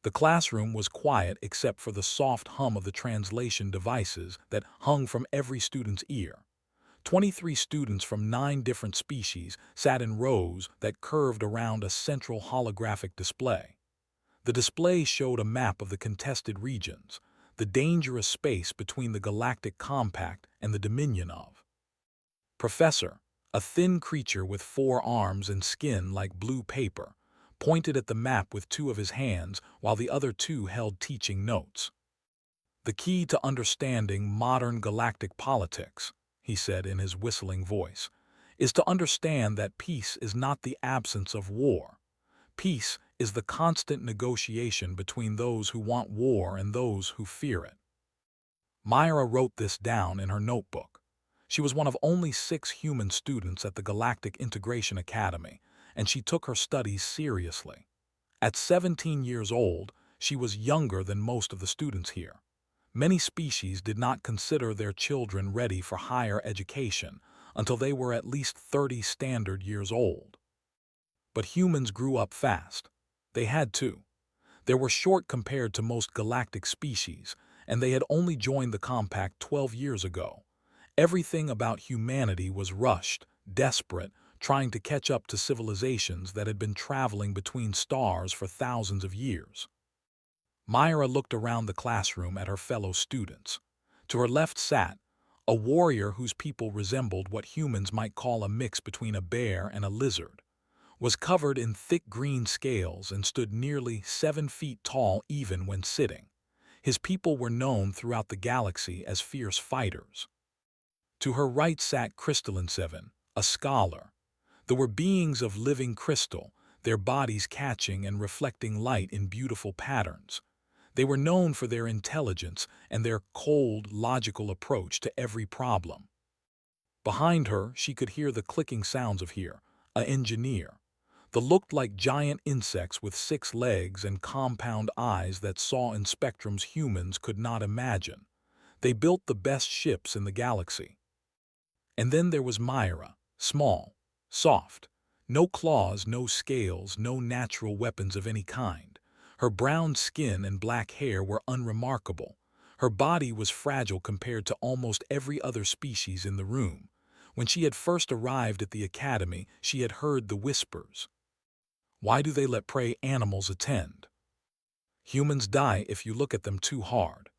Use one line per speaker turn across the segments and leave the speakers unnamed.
The classroom was quiet except for the soft hum of the translation devices that hung from every student's ear. 23 students from 9 different species sat in rows that curved around a central holographic display. The display showed a map of the contested regions, the dangerous space between the galactic compact and the dominion of. Professor, a thin creature with 4 arms and skin like blue paper, pointed at the map with 2 of his hands while the other 2 held teaching notes. "The key to understanding modern galactic politics," he said in his whistling voice, "is to understand that peace is not the absence of war. Peace is the constant negotiation between those who want war and those who fear it." Myra wrote this down in her notebook. She was one of only 6 human students at the Galactic Integration Academy, and she took her studies seriously. At 17 years old, she was younger than most of the students here. Many species did not consider their children ready for higher education until they were at least 30 standard years old. But humans grew up fast. They had to. They were short compared to most galactic species, and they had only joined the compact 12 years ago. Everything about humanity was rushed, desperate, trying to catch up to civilizations that had been traveling between stars for thousands of years. Myra looked around the classroom at her fellow students. To her left sat a warrior whose people resembled what humans might call a mix between a bear and a lizard, was covered in thick green scales and stood nearly 7 feet tall even when sitting. His people were known throughout the galaxy as fierce fighters. To her right sat Crystalline 7, a scholar. They were beings of living crystal, their bodies catching and reflecting light in beautiful patterns. They were known for their intelligence and their cold, logical approach to every problem. Behind her, she could hear the clicking sounds of here, an engineer. They looked like giant insects with 6 legs and compound eyes that saw in spectrums humans could not imagine. They built the best ships in the galaxy. And then there was Myra, small, soft. No claws, no scales, no natural weapons of any kind. Her brown skin and black hair were unremarkable. Her body was fragile compared to almost every other species in the room. When she had first arrived at the academy, she had heard the whispers. Why do they let prey animals attend? Humans die if you look at them too hard.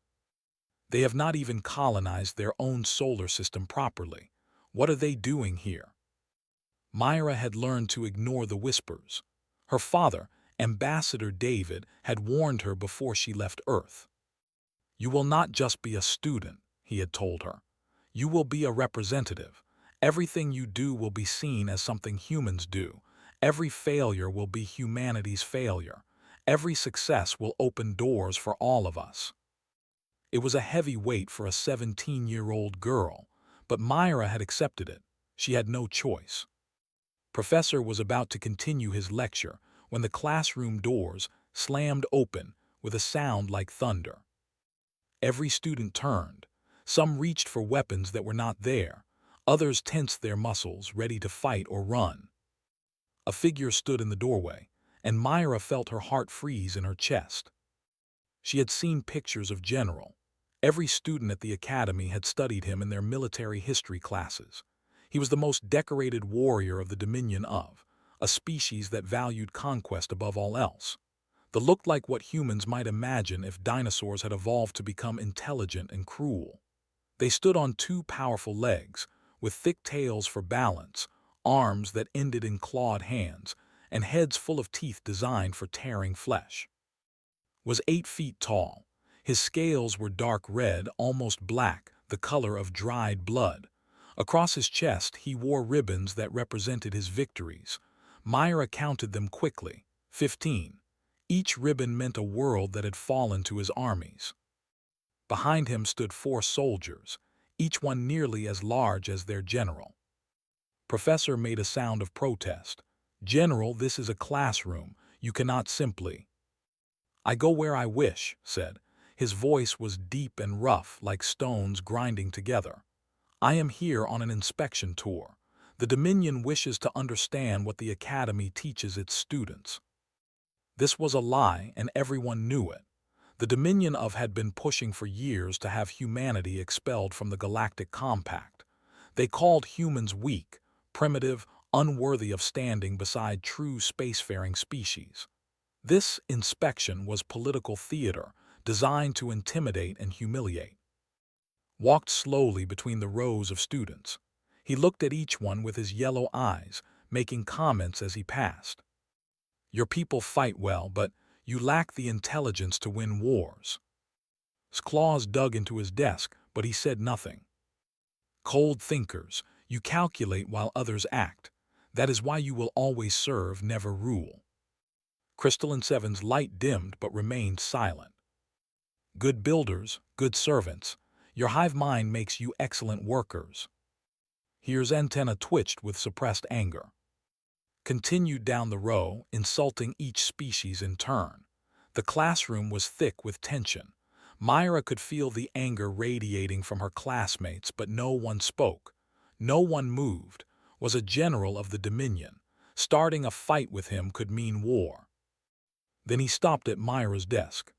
They have not even colonized their own solar system properly. What are they doing here? Myra had learned to ignore the whispers. Her father, Ambassador David, had warned her before she left Earth. "You will not just be a student," he had told her. "You will be a representative. Everything you do will be seen as something humans do. Every failure will be humanity's failure. Every success will open doors for all of us." It was a heavy weight for a 17-year-old girl, but Myra had accepted it. She had no choice. Professor was about to continue his lecture when the classroom doors slammed open with a sound like thunder. Every student turned. Some reached for weapons that were not there. Others tensed their muscles, ready to fight or run. A figure stood in the doorway, and Myra felt her heart freeze in her chest. She had seen pictures of General. Every student at the academy had studied him in their military history classes. He was the most decorated warrior of the Dominion of, a species that valued conquest above all else. They looked like what humans might imagine if dinosaurs had evolved to become intelligent and cruel. They stood on 2 powerful legs, with thick tails for balance, arms that ended in clawed hands, and heads full of teeth designed for tearing flesh. Was 8 feet tall. His scales were dark red, almost black, the color of dried blood. Across his chest he wore ribbons that represented his victories. Myra counted them quickly, 15. Each ribbon meant a world that had fallen to his armies. Behind him stood 4 soldiers, each one nearly as large as their general. Professor made a sound of protest. "General, this is a classroom. You cannot simply—" "I go where I wish," said. His voice was deep and rough, like stones grinding together. "I am here on an inspection tour. The Dominion wishes to understand what the Academy teaches its students." This was a lie, and everyone knew it. The Dominion of had been pushing for years to have humanity expelled from the Galactic Compact. They called humans weak, primitive, unworthy of standing beside true spacefaring species. This inspection was political theater, designed to intimidate and humiliate. Walked slowly between the rows of students. He looked at each one with his yellow eyes, making comments as he passed. Your people fight well, but you lack the intelligence to win wars. His claws dug into his desk, but he said nothing. Cold thinkers, you calculate while others act. That is why you will always serve, never rule. Crystalline Seven's light dimmed but remained silent. Good builders, good servants. Your hive mind makes you excellent workers. Here's antenna twitched with suppressed anger. Continued down the row, insulting each species in turn. The classroom was thick with tension. Myra could feel the anger radiating from her classmates, but no one spoke. No one moved. Was a general of the Dominion. Starting a fight with him could mean war. Then he stopped at Myra's desk.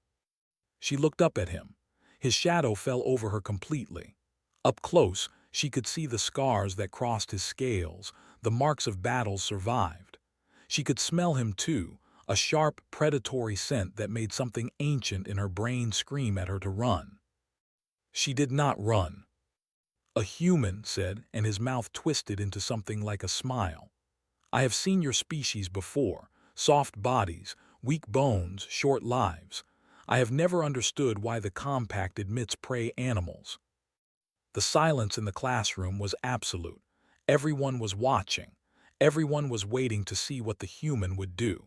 She looked up at him. His shadow fell over her completely. Up close, she could see the scars that crossed his scales, the marks of battles survived. She could smell him too, a sharp, predatory scent that made something ancient in her brain scream at her to run. She did not run. A human said, and his mouth twisted into something like a smile. I have seen your species before, soft bodies, weak bones, short lives. I have never understood why the Compact admits prey animals. The silence in the classroom was absolute. Everyone was watching. Everyone was waiting to see what the human would do.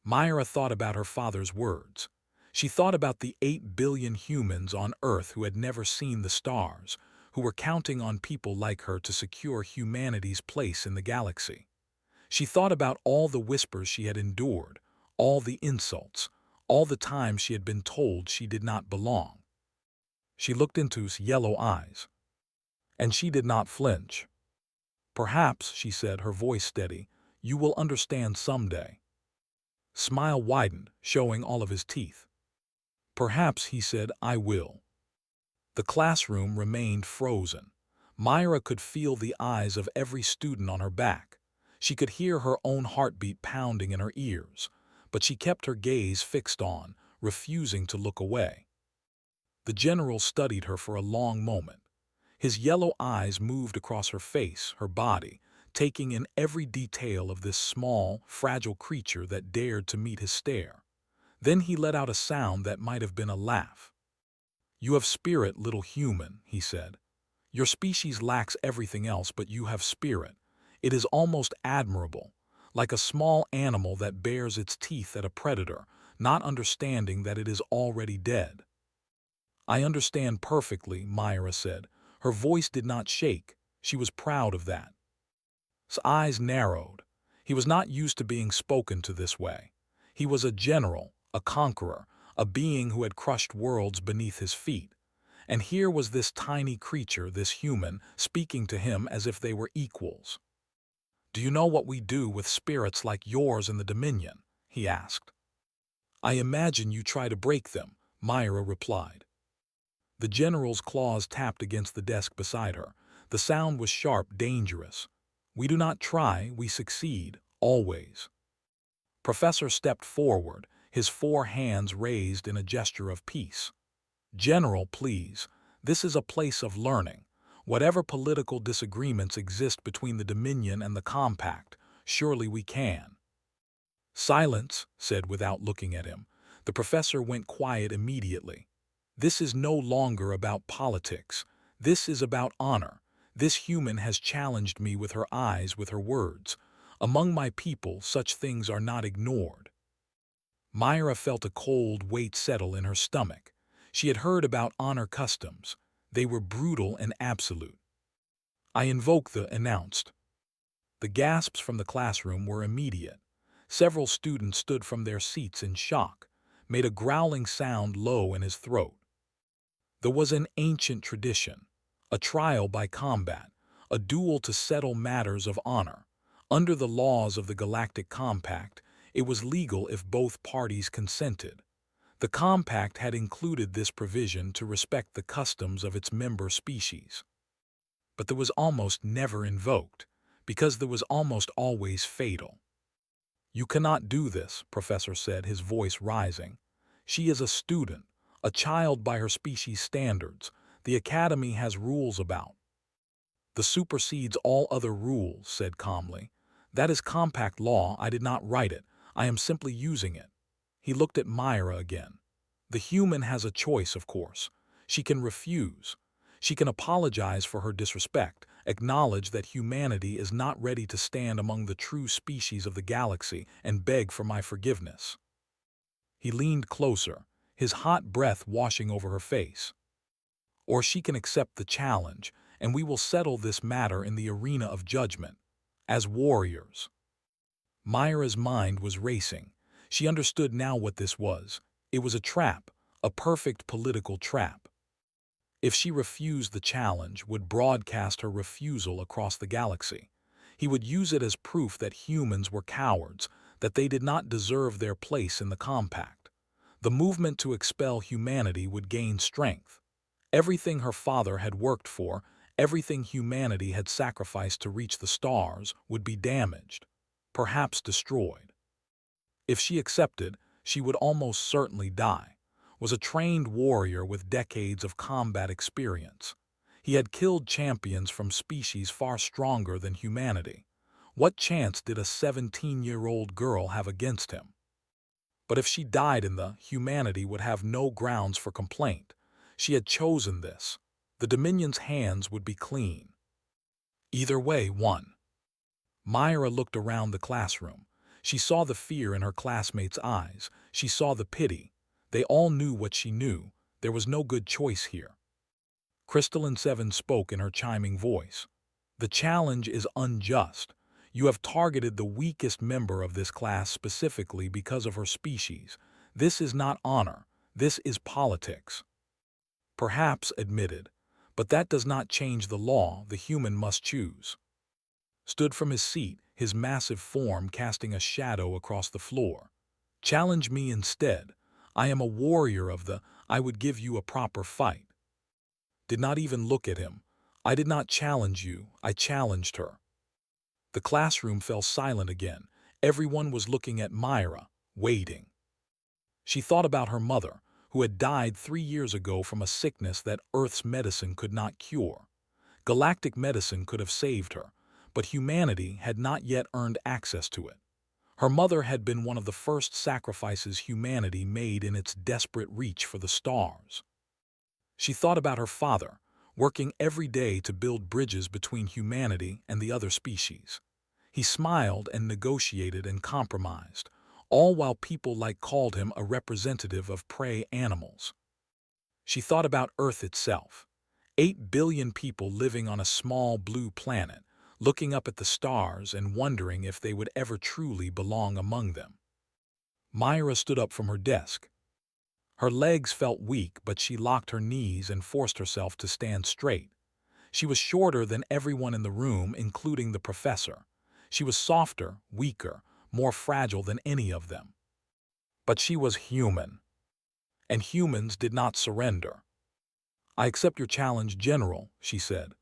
Myra thought about her father's words. She thought about the 8 billion humans on Earth who had never seen the stars, who were counting on people like her to secure humanity's place in the galaxy. She thought about all the whispers she had endured, all the insults, all the times she had been told she did not belong. She looked into his yellow eyes, and she did not flinch. Perhaps, she said, her voice steady, you will understand someday. Smile widened, showing all of his teeth. Perhaps, he said, I will. The classroom remained frozen. Myra could feel the eyes of every student on her back. She could hear her own heartbeat pounding in her ears, but she kept her gaze fixed on, refusing to look away. The general studied her for a long moment. His yellow eyes moved across her face, her body, taking in every detail of this small, fragile creature that dared to meet his stare. Then he let out a sound that might have been a laugh. You have spirit, little human, he said. Your species lacks everything else, but you have spirit. It is almost admirable, like a small animal that bares its teeth at a predator, not understanding that it is already dead. I understand perfectly, Myra said. Her voice did not shake. She was proud of that. His eyes narrowed. He was not used to being spoken to this way. He was a general, a conqueror, a being who had crushed worlds beneath his feet. And here was this tiny creature, this human, speaking to him as if they were equals. Do you know what we do with spirits like yours in the Dominion? He asked. I imagine you try to break them, Myra replied. The general's claws tapped against the desk beside her. The sound was sharp, dangerous. We do not try, we succeed, always. Professor stepped forward, his 4 hands raised in a gesture of peace. General, please, this is a place of learning. Whatever political disagreements exist between the Dominion and the Compact, surely we can. Silence, said without looking at him. The professor went quiet immediately. This is no longer about politics. This is about honor. This human has challenged me with her eyes, with her words. Among my people, such things are not ignored. Myra felt a cold weight settle in her stomach. She had heard about honor customs. They were brutal and absolute. I invoke the announced. The gasps from the classroom were immediate. Several students stood from their seats in shock, made a growling sound low in his throat. There was an ancient tradition, a trial by combat, a duel to settle matters of honor. Under the laws of the Galactic Compact, It was legal if both parties consented. The compact had included this provision to respect the customs of its member species. But there was almost never invoked, because there was almost always fatal. "You cannot do this," Professor said, his voice rising. "She is a student, a child by her species' standards. The Academy has rules about." "The supersedes all other rules," said calmly. "That is compact law. I did not write it. I am simply using it." He looked at Myra again. "The human has a choice, of course. She can refuse. She can apologize for her disrespect, acknowledge that humanity is not ready to stand among the true species of the galaxy, and beg for my forgiveness." He leaned closer, his hot breath washing over her face. "Or she can accept the challenge, and we will settle this matter in the arena of judgment, as warriors." Myra's mind was racing. She understood now what this was. It was a trap, a perfect political trap. If she refused the challenge, would broadcast her refusal across the galaxy. He would use it as proof that humans were cowards, that they did not deserve their place in the compact. The movement to expel humanity would gain strength. Everything her father had worked for, everything humanity had sacrificed to reach the stars, would be damaged, perhaps destroyed. If she accepted, she would almost certainly die. Was a trained warrior with decades of combat experience. He had killed champions from species far stronger than humanity. What chance did a 17-year-old girl have against him? But if she died humanity would have no grounds for complaint. She had chosen this. The Dominion's hands would be clean. Either way won. Myra looked around the classroom. She saw the fear in her classmates' eyes. She saw the pity. They all knew what she knew. There was no good choice here. Crystalline Seven spoke in her chiming voice. "The challenge is unjust. You have targeted the weakest member of this class specifically because of her species. This is not honor. This is politics." "Perhaps," admitted, "but that does not change the law. The human must choose." Stood from his seat, his massive form casting a shadow across the floor. "Challenge me instead. I am a warrior of I would give you a proper fight." Did not even look at him. "I did not challenge you. I challenged her." The classroom fell silent again. Everyone was looking at Myra, waiting. She thought about her mother, who had died 3 years ago from a sickness that Earth's medicine could not cure. Galactic medicine could have saved her, but humanity had not yet earned access to it. Her mother had been one of the first sacrifices humanity made in its desperate reach for the stars. She thought about her father, working every day to build bridges between humanity and the other species. He smiled and negotiated and compromised, all while people called him a representative of prey animals. She thought about Earth itself. 8 billion people living on a small blue planet, looking up at the stars and wondering if they would ever truly belong among them. Myra stood up from her desk. Her legs felt weak, but she locked her knees and forced herself to stand straight. She was shorter than everyone in the room, including the professor. She was softer, weaker, more fragile than any of them. But she was human. And humans did not surrender. "I accept your challenge, General," she said.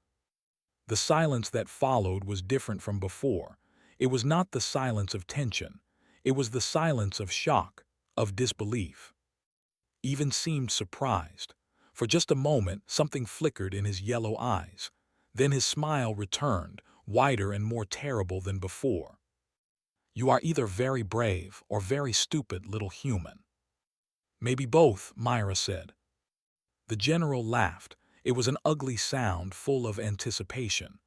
The silence that followed was different from before. It was not the silence of tension. It was the silence of shock, of disbelief. Even seemed surprised. For just a moment, something flickered in his yellow eyes. Then his smile returned, wider and more terrible than before. "You are either very brave or very stupid, little human." "Maybe both," Myra said. The general laughed. It was an ugly sound, full of anticipation.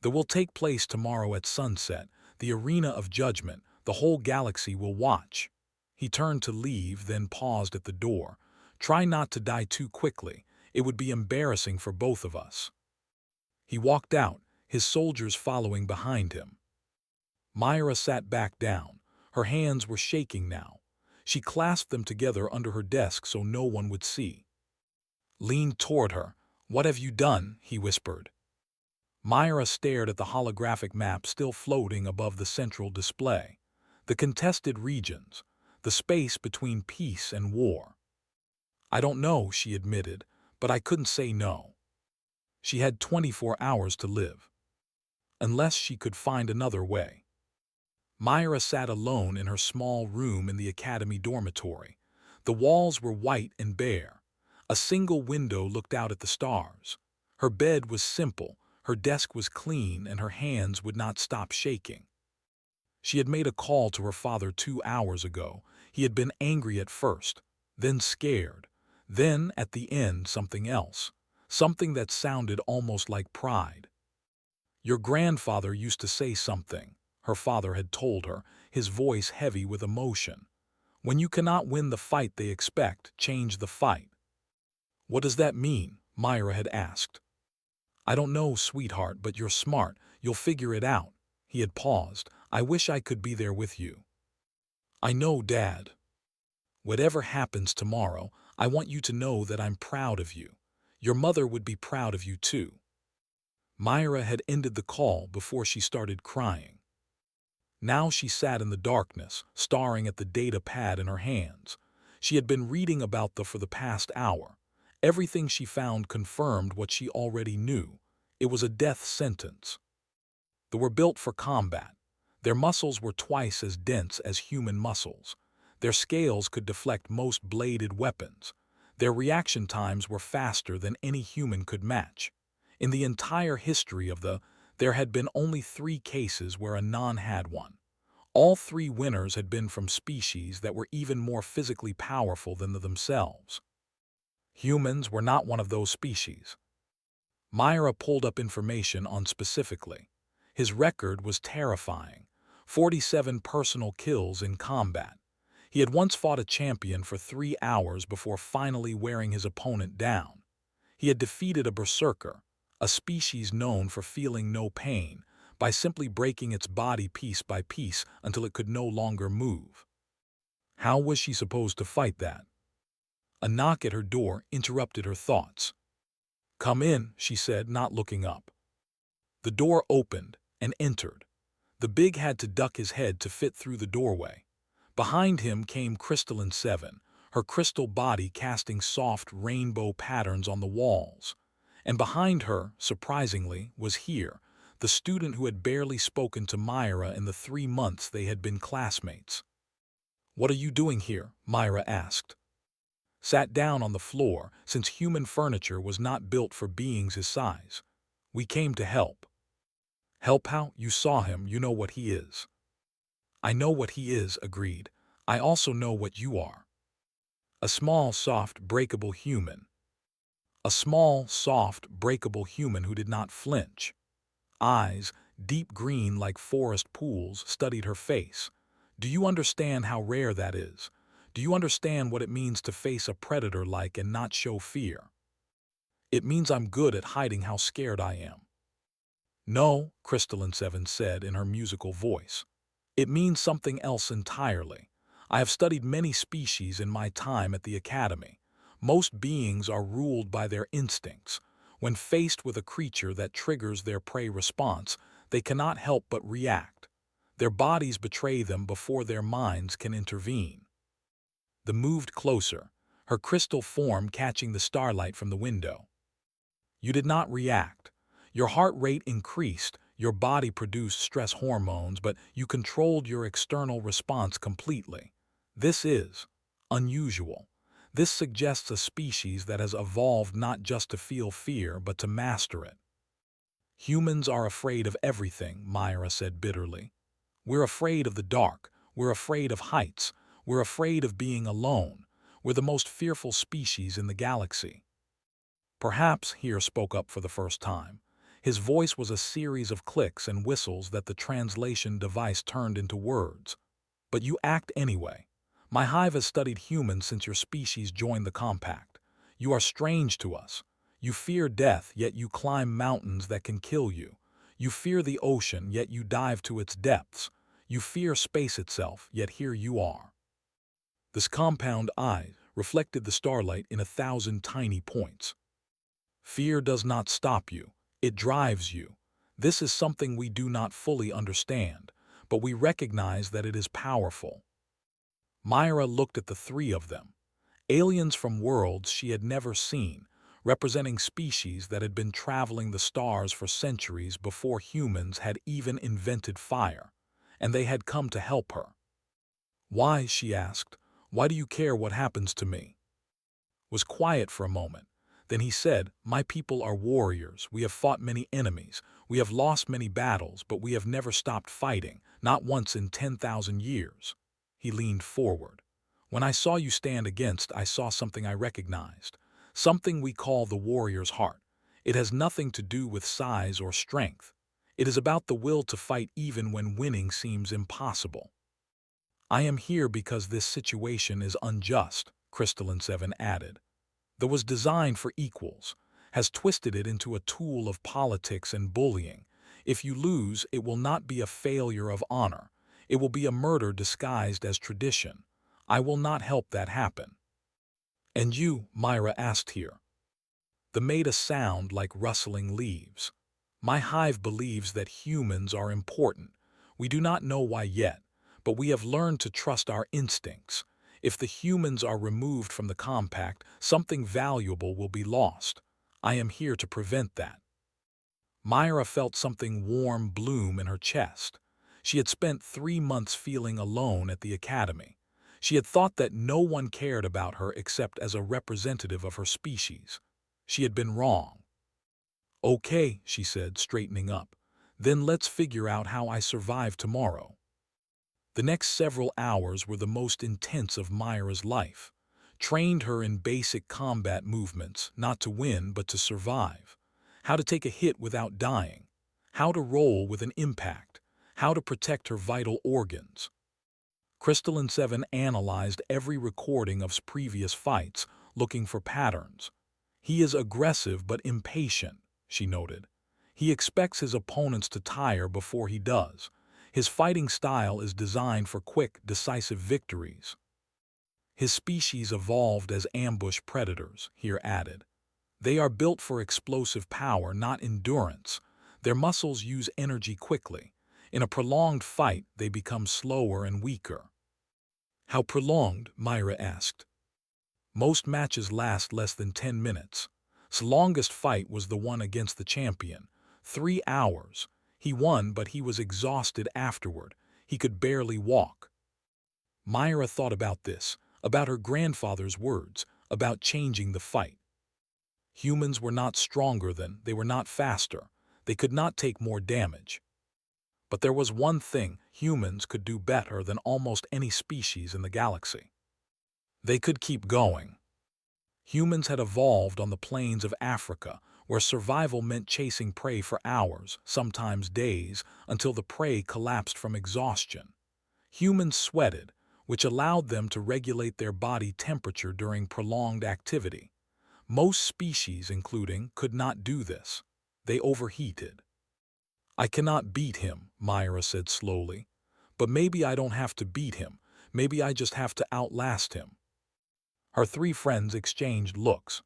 "That will take place tomorrow at sunset, the arena of judgment. The whole galaxy will watch." He turned to leave, then paused at the door. "Try not to die too quickly. It would be embarrassing for both of us." He walked out, his soldiers following behind him. Myra sat back down. Her hands were shaking now. She clasped them together under her desk so no one would see. Leaned toward her. "What have you done?" he whispered. Myra stared at the holographic map still floating above the central display. The contested regions, the space between peace and war. I don't know, she admitted, but I couldn't say no. She had 24 hours to live. Unless she could find another way. Myra sat alone in her small room in the academy dormitory. The walls were white and bare. A single window looked out at the stars. Her bed was simple, her desk was clean, and her hands would not stop shaking. She had made a call to her father 2 hours ago. He had been angry at first, then scared, then, at the end, something else. Something that sounded almost like pride. Your grandfather used to say something, her father had told her, his voice heavy with emotion. When you cannot win the fight they expect, change the fight. What does that mean? Myra had asked. I don't know, sweetheart, but you're smart. You'll figure it out. He had paused. I wish I could be there with you. I know, Dad. Whatever happens tomorrow, I want you to know that I'm proud of you. Your mother would be proud of you too. Myra had ended the call before she started crying. Now she sat in the darkness, staring at the data pad in her hands. She had been reading about them for the past hour. Everything she found confirmed what she already knew. It was a death sentence. They were built for combat. Their muscles were twice as dense as human muscles. Their scales could deflect most bladed weapons. Their reaction times were faster than any human could match. In the entire history of there had been only 3 cases where a non had one. All 3 winners had been from species that were even more physically powerful than themselves. Humans were not one of those species. Myra pulled up information on specifically. His record was terrifying. 47 personal kills in combat. He had once fought a champion for 3 hours before finally wearing his opponent down. He had defeated a berserker, a species known for feeling no pain, by simply breaking its body piece by piece until it could no longer move. How was she supposed to fight that? A knock at her door interrupted her thoughts. Come in, she said, not looking up. The door opened and entered. The big had to duck his head to fit through the doorway. Behind him came Crystalline 7, her crystal body casting soft rainbow patterns on the walls. And behind her, surprisingly, was here, the student who had barely spoken to Myra in the 3 months they had been classmates. What are you doing here? Myra asked. Sat down on the floor, since human furniture was not built for beings his size. We came to help. Help how? You saw him, you know what he is. I know what he is, agreed. I also know what you are. A small, soft, breakable human. A small, soft, breakable human who did not flinch. Eyes, deep green like forest pools, studied her face. Do you understand how rare that is? Do you understand what it means to face a predator like and not show fear? It means I'm good at hiding how scared I am. No, Crystalline 7 said in her musical voice. It means something else entirely. I have studied many species in my time at the academy. Most beings are ruled by their instincts. When faced with a creature that triggers their prey response, they cannot help but react. Their bodies betray them before their minds can intervene. They moved closer, her crystal form catching the starlight from the window. You did not react. Your heart rate increased, your body produced stress hormones, but you controlled your external response completely. This is unusual. This suggests a species that has evolved not just to feel fear, but to master it. Humans are afraid of everything, Myra said bitterly. We're afraid of the dark. We're afraid of heights. We're afraid of being alone. We're the most fearful species in the galaxy. Perhaps, Here spoke up for the first time. His voice was a series of clicks and whistles that the translation device turned into words. But you act anyway. My hive has studied humans since your species joined the compact. You are strange to us. You fear death, yet you climb mountains that can kill you. You fear the ocean, yet you dive to its depths. You fear space itself, yet here you are. This compound eye reflected the starlight in 1,000 tiny points. Fear does not stop you. It drives you. This is something we do not fully understand, but we recognize that it is powerful. Myra looked at the three of them, aliens from worlds she had never seen, representing species that had been traveling the stars for centuries before humans had even invented fire, and they had come to help her. "Why?" she asked. "Why do you care what happens to me?" Was quiet for a moment. Then he said, "My people are warriors. We have fought many enemies. We have lost many battles, but we have never stopped fighting, not once in 10,000 years." He leaned forward. "When I saw you stand against, I saw something I recognized. Something we call the warrior's heart. It has nothing to do with size or strength. It is about the will to fight even when winning seems impossible. I am here because this situation is unjust," Crystalline Seven added. "That was designed for equals, has twisted it into a tool of politics and bullying. If you lose, it will not be a failure of honor. It will be a murder disguised as tradition. I will not help that happen." "And you?" Myra asked here. They made a sound like rustling leaves. "My hive believes that humans are important. We do not know why yet, but we have learned to trust our instincts. If the humans are removed from the compact, something valuable will be lost. I am here to prevent that." Myra felt something warm bloom in her chest. She had spent 3 months feeling alone at the academy. She had thought that no one cared about her except as a representative of her species. She had been wrong. "Okay," she said, straightening up. "Then let's figure out how I survive tomorrow." The next several hours were the most intense of Myra's life. Trained her in basic combat movements, not to win but to survive. How to take a hit without dying. How to roll with an impact. How to protect her vital organs. Crystalline Seven analyzed every recording of previous fights, looking for patterns. "He is aggressive but impatient," she noted. "He expects his opponents to tire before he does. His fighting style is designed for quick, decisive victories." "His species evolved as ambush predators," here added. "They are built for explosive power, not endurance. Their muscles use energy quickly. In a prolonged fight, they become slower and weaker." "How prolonged?" Myra asked. "Most matches last less than 10 minutes. His longest fight was the one against the champion. 3 hours. He won, but he was exhausted afterward. He could barely walk." Myra thought about this, about her grandfather's words, about changing the fight. Humans were not stronger than, they were not faster. They could not take more damage. But there was one thing humans could do better than almost any species in the galaxy. They could keep going. Humans had evolved on the plains of Africa, where survival meant chasing prey for hours, sometimes days, until the prey collapsed from exhaustion. Humans sweated, which allowed them to regulate their body temperature during prolonged activity. Most species, including, could not do this. They overheated. "I cannot beat him," Myra said slowly. "But maybe I don't have to beat him. Maybe I just have to outlast him." Her three friends exchanged looks.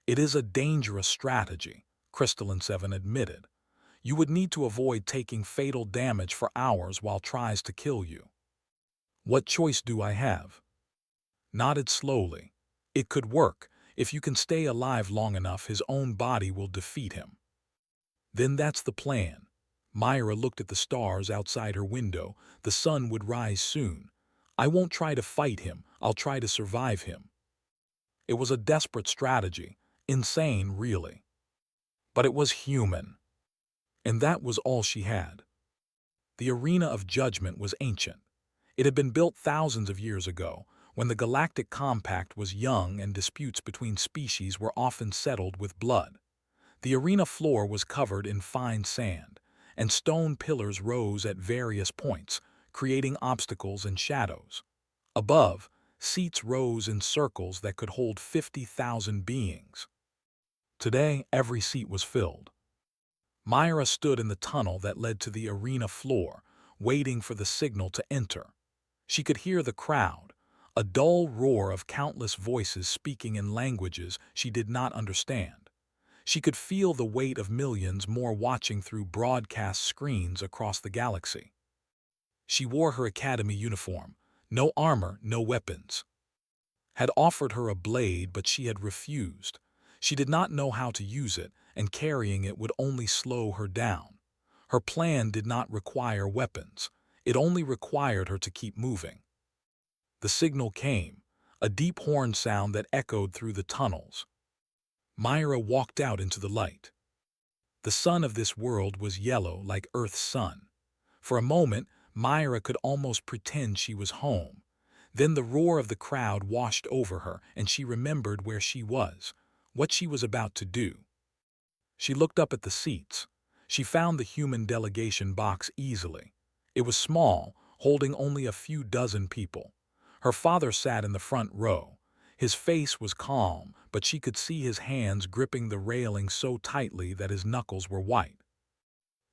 "It is a dangerous strategy," Crystalline Seven admitted. "You would need to avoid taking fatal damage for hours while tries to kill you." "What choice do I have?" Nodded slowly. "It could work. If you can stay alive long enough, his own body will defeat him." "Then that's the plan." Myra looked at the stars outside her window. "The sun would rise soon. I won't try to fight him. I'll try to survive him." It was a desperate strategy. Insane, really. But it was human. And that was all she had. The Arena of Judgment was ancient. It had been built thousands of years ago, when the Galactic Compact was young and disputes between species were often settled with blood. The arena floor was covered in fine sand, and stone pillars rose at various points, creating obstacles and shadows. Above, seats rose in circles that could hold 50,000 beings. Today, every seat was filled. Myra stood in the tunnel that led to the arena floor, waiting for the signal to enter. She could hear the crowd, a dull roar of countless voices speaking in languages she did not understand. She could feel the weight of millions more watching through broadcast screens across the galaxy. She wore her academy uniform, no armor, no weapons. Had offered her a blade, but she had refused. She did not know how to use it, and carrying it would only slow her down. Her plan did not require weapons. It only required her to keep moving. The signal came, a deep horn sound that echoed through the tunnels. Myra walked out into the light. The sun of this world was yellow like Earth's sun. For a moment, Myra could almost pretend she was home. Then the roar of the crowd washed over her, and she remembered where she was, what she was about to do. She looked up at the seats. She found the human delegation box easily. It was small, holding only a few dozen people. Her father sat in the front row. His face was calm, but she could see his hands gripping the railing so tightly that his knuckles were white.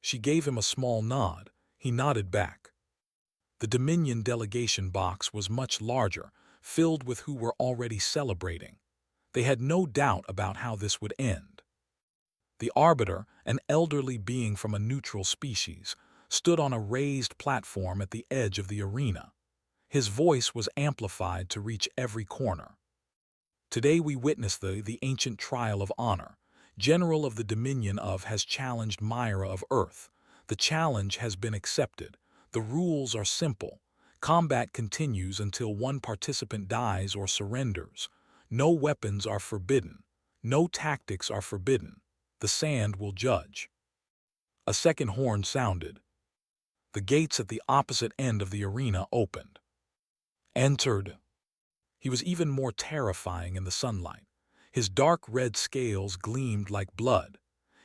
She gave him a small nod. He nodded back. The Dominion delegation box was much larger, filled with who were already celebrating. They had no doubt about how this would end. The Arbiter, an elderly being from a neutral species, stood on a raised platform at the edge of the arena. His voice was amplified to reach every corner. Today we witness the ancient trial of honor. General of the Dominion of has challenged Myra of Earth. The challenge has been accepted. The rules are simple. Combat continues until one participant dies or surrenders. No weapons are forbidden. No tactics are forbidden. The sand will judge. A second horn sounded. The gates at the opposite end of the arena opened. Entered. He was even more terrifying in the sunlight. His dark red scales gleamed like blood.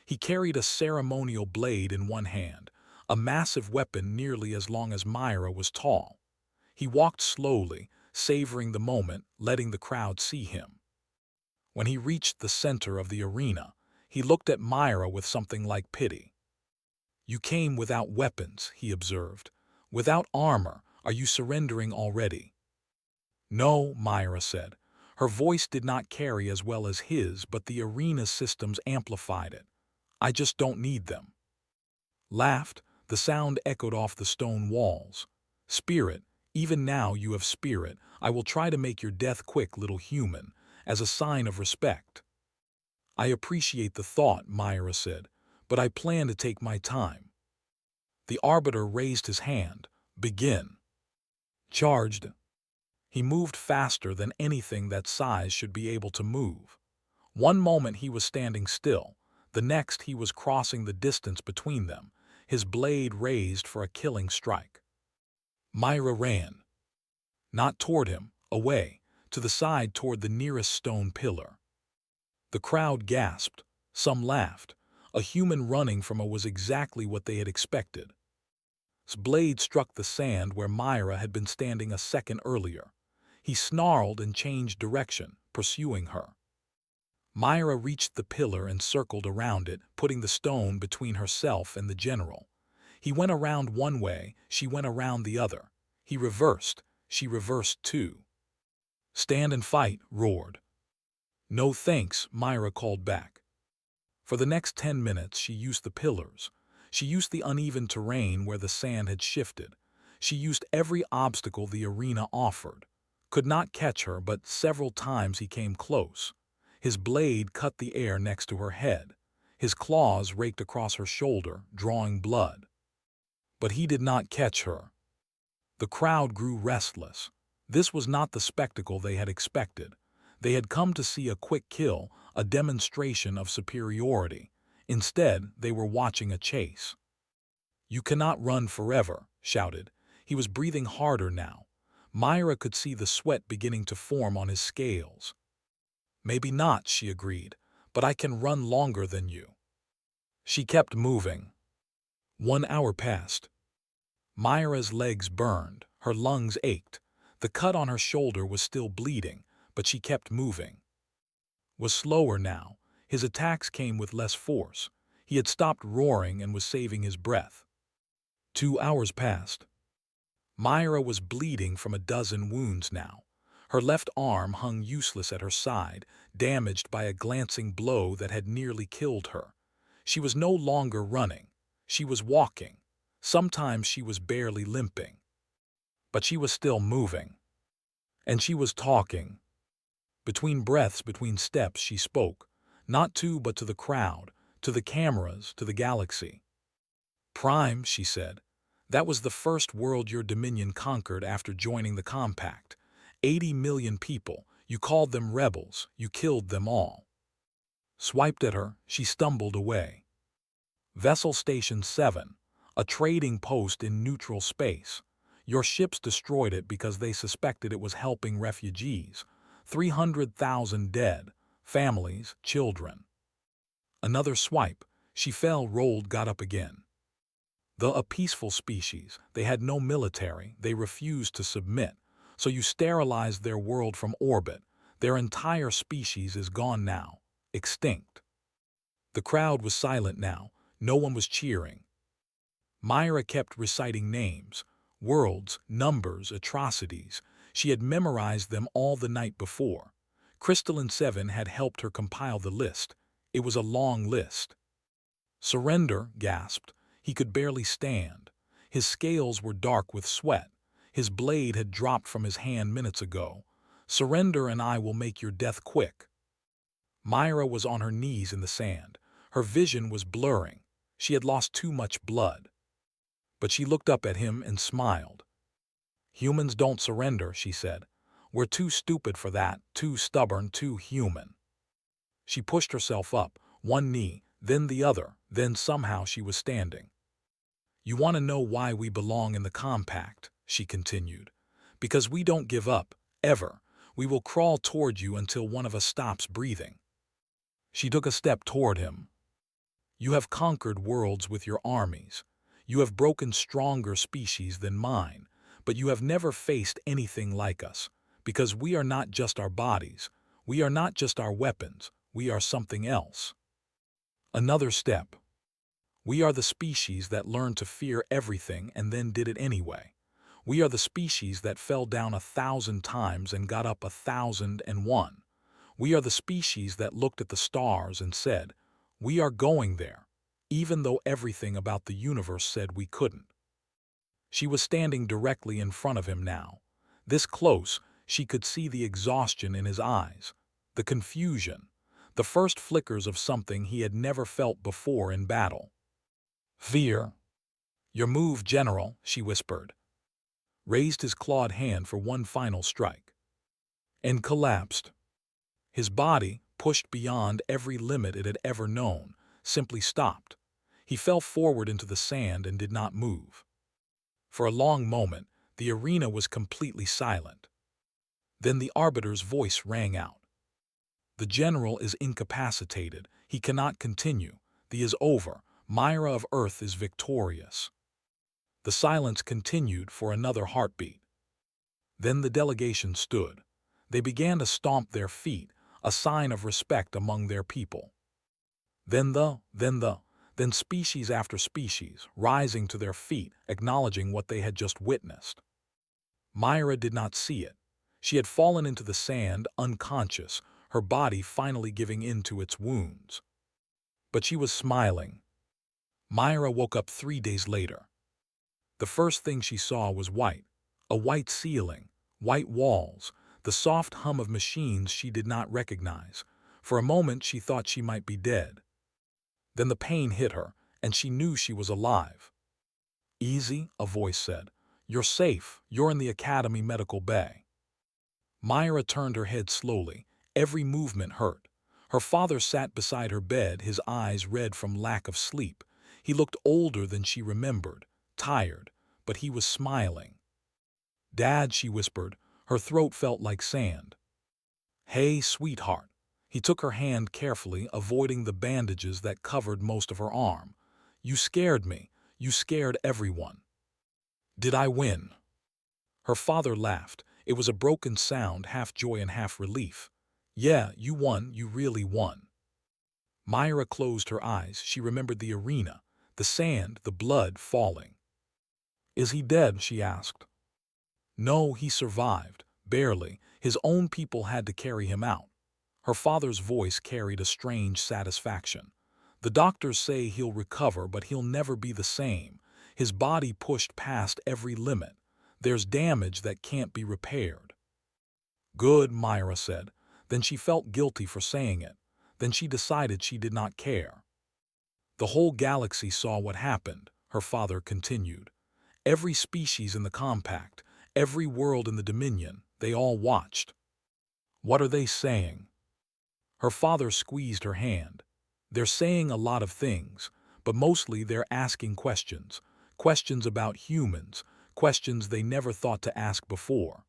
He carried a ceremonial blade in one hand, a massive weapon nearly as long as Myra was tall. He walked slowly, savoring the moment, letting the crowd see him. When he reached the center of the arena, he looked at Myra with something like pity. "You came without weapons," he observed. "Without armor. Are you surrendering already?" "No," Myra said. Her voice did not carry as well as his, but the arena systems amplified it. "I just don't need them." Laughed, the sound echoed off the stone walls. "Spirit, even now you have spirit. I will try to make your death quick, little human, as a sign of respect." "I appreciate the thought," Myra said, "but I plan to take my time." The Arbiter raised his hand. "Begin." Charged. He moved faster than anything that size should be able to move. One moment he was standing still, the next he was crossing the distance between them, his blade raised for a killing strike. Myra ran. Not toward him, away, to the side toward the nearest stone pillar. The crowd gasped. Some laughed. A human running from her was exactly what they had expected. His blade struck the sand where Myra had been standing a second earlier. He snarled and changed direction, pursuing her. Myra reached the pillar and circled around it, putting the stone between herself and the general. He went around one way, she went around the other. He reversed, she reversed too. "Stand and fight," roared. "No thanks," Myra called back. For the next 10 minutes she used the pillars. She used the uneven terrain where the sand had shifted. She used every obstacle the arena offered. Could not catch her, but several times he came close. His blade cut the air next to her head. His claws raked across her shoulder, drawing blood. But he did not catch her. The crowd grew restless. This was not the spectacle they had expected. They had come to see a quick kill, a demonstration of superiority. Instead, they were watching a chase. "You cannot run forever," shouted. He was breathing harder now. Myra could see the sweat beginning to form on his scales. "Maybe not," she agreed, "but I can run longer than you." She kept moving. 1 hour passed. Myra's legs burned, her lungs ached. The cut on her shoulder was still bleeding, but she kept moving. Was slower now. His attacks came with less force. He had stopped roaring and was saving his breath. 2 hours passed. Myra was bleeding from a dozen wounds now. Her left arm hung useless at her side, damaged by a glancing blow that had nearly killed her. She was no longer running. She was walking. Sometimes she was barely limping. But she was still moving. And she was talking. Between breaths, between steps, she spoke. Not to, but to the crowd, to the cameras, to the galaxy. Prime, she said. That was the first world your Dominion conquered after joining the Compact. 80 million people. You called them rebels. You killed them all. Swiped at her, she stumbled away. Vessel Station 7, a trading post in neutral space. Your ships destroyed it because they suspected it was helping refugees. 300,000 dead, families, children. Another swipe. She fell, rolled, got up again. A peaceful species. They had no military. They refused to submit. So you sterilized their world from orbit. Their entire species is gone now. Extinct. The crowd was silent now. No one was cheering. Myra kept reciting names, worlds, numbers, atrocities. She had memorized them all the night before. Crystalline 7 had helped her compile the list. It was a long list. Surrender, gasped. He could barely stand. His scales were dark with sweat. His blade had dropped from his hand minutes ago. Surrender and I will make your death quick. Myra was on her knees in the sand. Her vision was blurring. She had lost too much blood. But she looked up at him and smiled. Humans don't surrender, she said. We're too stupid for that, too stubborn, too human. She pushed herself up, one knee, then the other, then somehow she was standing. You want to know why we belong in the Compact, she continued. Because we don't give up, ever. We will crawl toward you until one of us stops breathing. She took a step toward him. You have conquered worlds with your armies. You have broken stronger species than mine, but you have never faced anything like us, because we are not just our bodies. We are not just our weapons. We are something else. Another step. We are the species that learned to fear everything and then did it anyway. We are the species that fell down 1,000 times and got up 1,001. We are the species that looked at the stars and said, we are going there, even though everything about the universe said we couldn't. She was standing directly in front of him now. This close, she could see the exhaustion in his eyes, the confusion, the first flickers of something he had never felt before in battle. Fear. Your move, General, she whispered. Raised his clawed hand for one final strike. And collapsed. His body, pushed beyond every limit it had ever known, simply stopped. He fell forward into the sand and did not move. For a long moment, the arena was completely silent. Then the Arbiter's voice rang out. The General is incapacitated. He cannot continue. The is over. Myra of Earth is victorious. The silence continued for another heartbeat. Then the delegation stood. They began to stomp their feet, a sign of respect among their people. Then species after species, rising to their feet, acknowledging what they had just witnessed. Myra did not see it. She had fallen into the sand, unconscious, her body finally giving in to its wounds. But she was smiling. Myra woke up 3 days later. The first thing she saw was white, a white ceiling, white walls, the soft hum of machines she did not recognize. For a moment she thought she might be dead. Then the pain hit her, and she knew she was alive. Easy, a voice said. You're safe. You're in the Academy Medical Bay. Myra turned her head slowly. Every movement hurt. Her father sat beside her bed, his eyes red from lack of sleep. He looked older than she remembered, tired, but he was smiling. Dad, she whispered. Her throat felt like sand. Hey, sweetheart. He took her hand carefully, avoiding the bandages that covered most of her arm. You scared me. You scared everyone. Did I win? Her father laughed. It was a broken sound, half joy and half relief. Yeah, you won. You really won. Myra closed her eyes. She remembered the arena, the sand, the blood falling. Is he dead? She asked. No, he survived. Barely. His own people had to carry him out. Her father's voice carried a strange satisfaction. The doctors say he'll recover, but he'll never be the same. His body pushed past every limit. There's damage that can't be repaired. Good, Myra said. Then she felt guilty for saying it. Then she decided she did not care. The whole galaxy saw what happened, her father continued. Every species in the compact, every world in the Dominion, they all watched. What are they saying? Her father squeezed her hand. They're saying a lot of things, but mostly they're asking questions. Questions about humans, questions they never thought to ask before.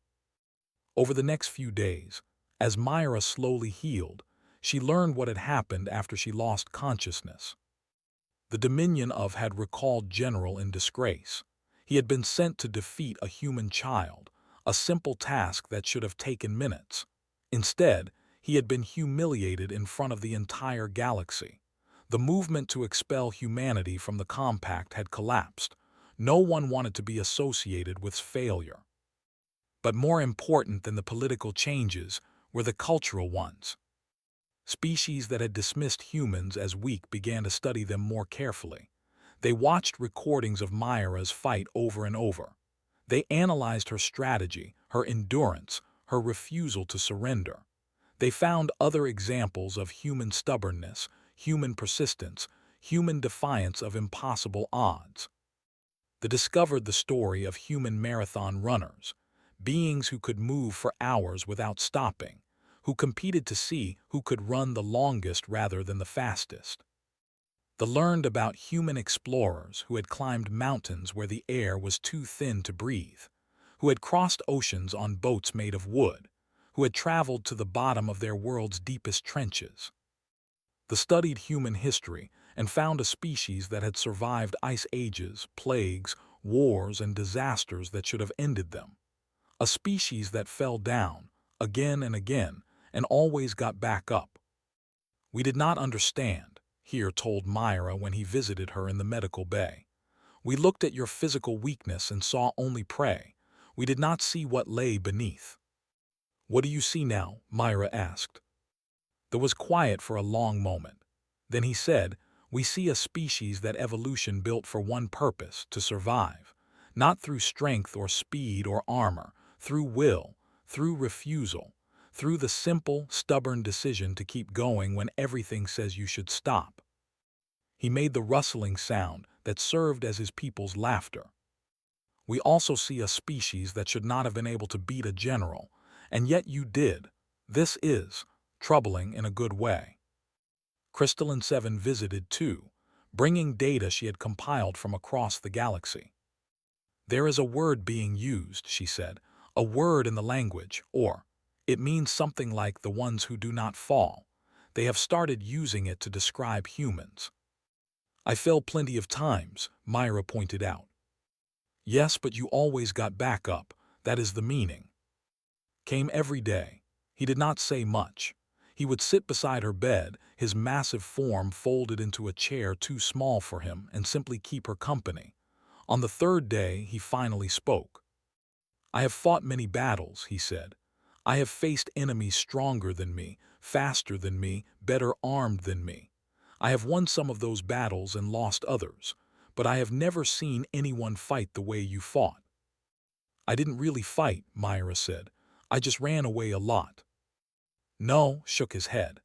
Over the next few days, as Myra slowly healed, she learned what had happened after she lost consciousness. The Dominion of had recalled General in disgrace. He had been sent to defeat a human child, a simple task that should have taken minutes. Instead, he had been humiliated in front of the entire galaxy. The movement to expel humanity from the compact had collapsed. No one wanted to be associated with failure. But more important than the political changes were the cultural ones. Species that had dismissed humans as weak began to study them more carefully. They watched recordings of Myra's fight over and over. They analyzed her strategy, her endurance, her refusal to surrender. They found other examples of human stubbornness, human persistence, human defiance of impossible odds. They discovered the story of human marathon runners, beings who could move for hours without stopping, who competed to see who could run the longest rather than the fastest. They learned about human explorers who had climbed mountains where the air was too thin to breathe, who had crossed oceans on boats made of wood, who had traveled to the bottom of their world's deepest trenches. They studied human history and found a species that had survived ice ages, plagues, wars, and disasters that should have ended them. A species that fell down, again and again, and always got back up. We did not understand, Here told Myra when he visited her in the medical bay. We looked at your physical weakness and saw only prey. We did not see what lay beneath. What do you see now? Myra asked. There was quiet for a long moment. Then he said, we see a species that evolution built for one purpose, to survive. Not through strength or speed or armor, through will, through refusal, through the simple, stubborn decision to keep going when everything says you should stop. He made the rustling sound that served as his people's laughter. We also see a species that should not have been able to beat a general, and yet you did. This is troubling in a good way. Crystalline 7 visited too, bringing data she had compiled from across the galaxy. There is a word being used, she said, a word in the language, or it means something like the ones who do not fall. They have started using it to describe humans. I fell plenty of times, Myra pointed out. Yes, but you always got back up, that is the meaning. Came every day. He did not say much. He would sit beside her bed, his massive form folded into a chair too small for him, and simply keep her company. On the third day, he finally spoke. I have fought many battles, he said. I have faced enemies stronger than me, faster than me, better armed than me. I have won some of those battles and lost others, but I have never seen anyone fight the way you fought. I didn't really fight, Myra said. I just ran away a lot. No, shook his head.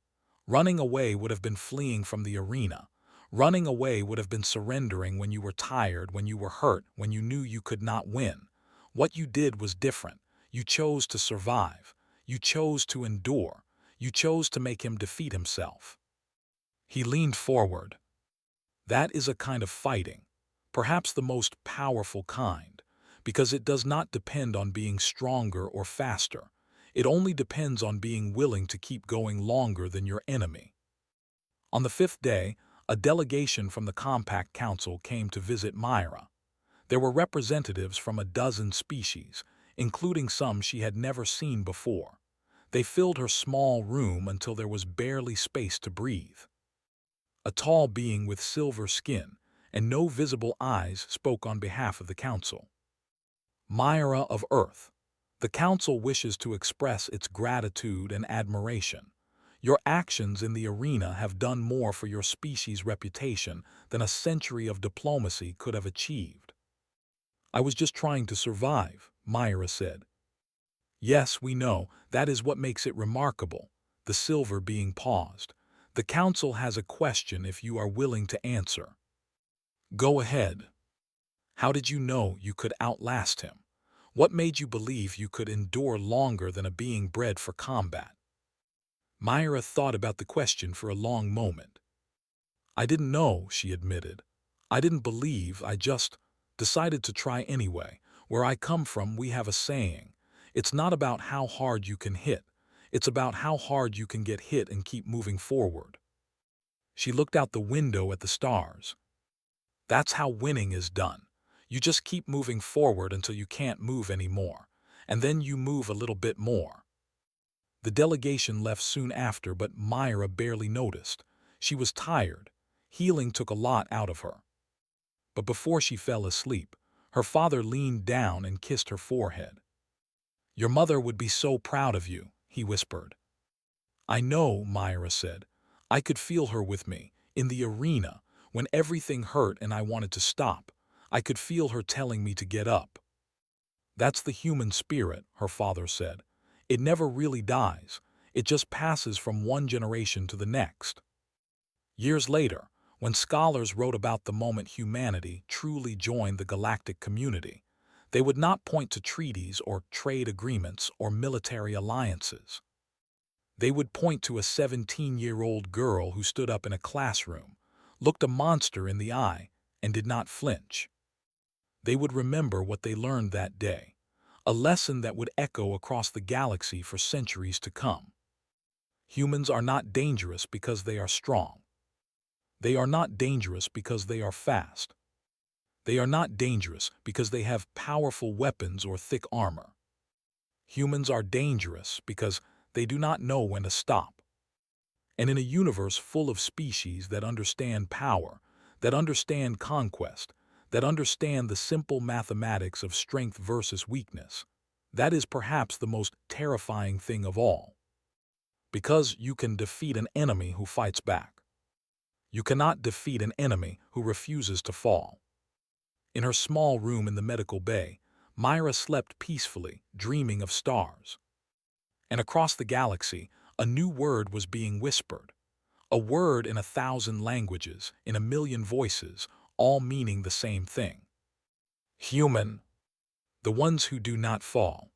Running away would have been fleeing from the arena. Running away would have been surrendering when you were tired, when you were hurt, when you knew you could not win. What you did was different. You chose to survive. You chose to endure. You chose to make him defeat himself. He leaned forward. That is a kind of fighting, perhaps the most powerful kind, because it does not depend on being stronger or faster. It only depends on being willing to keep going longer than your enemy. On the fifth day, a delegation from the Compact Council came to visit Myra. There were representatives from a dozen species, including some she had never seen before. They filled her small room until there was barely space to breathe. A tall being with silver skin and no visible eyes spoke on behalf of the council. Myra of Earth, the council wishes to express its gratitude and admiration. Your actions in the arena have done more for your species' reputation than a century of diplomacy could have achieved. I was just trying to survive, Myra said. Yes, we know. That is what makes it remarkable. The silver being paused. The council has a question if you are willing to answer. Go ahead. How did you know you could outlast him? What made you believe you could endure longer than a being bred for combat? Myra thought about the question for a long moment. I didn't know, she admitted. I didn't believe, I just decided to try anyway. Where I come from, we have a saying. It's not about how hard you can hit. It's about how hard you can get hit and keep moving forward. She looked out the window at the stars. That's how winning is done. You just keep moving forward until you can't move anymore. And then you move a little bit more. The delegation left soon after, but Myra barely noticed. She was tired. Healing took a lot out of her. But before she fell asleep, her father leaned down and kissed her forehead. Your mother would be so proud of you, he whispered. I know, Myra said. I could feel her with me, in the arena, when everything hurt and I wanted to stop. I could feel her telling me to get up. That's the human spirit, her father said. It never really dies. It just passes from one generation to the next. Years later, when scholars wrote about the moment humanity truly joined the galactic community, they would not point to treaties or trade agreements or military alliances. They would point to a 17-year-old girl who stood up in a classroom, looked a monster in the eye, and did not flinch. They would remember what they learned that day, a lesson that would echo across the galaxy for centuries to come. Humans are not dangerous because they are strong. They are not dangerous because they are fast. They are not dangerous because they have powerful weapons or thick armor. Humans are dangerous because they do not know when to stop. And in a universe full of species that understand power, that understand conquest, that understand the simple mathematics of strength versus weakness, that is perhaps the most terrifying thing of all. Because you can defeat an enemy who fights back. You cannot defeat an enemy who refuses to fall. In her small room in the medical bay, Myra slept peacefully, dreaming of stars. And across the galaxy, a new word was being whispered. A word in 1,000 languages, in 1,000,000 voices, all meaning the same thing. Human. The ones who do not fall.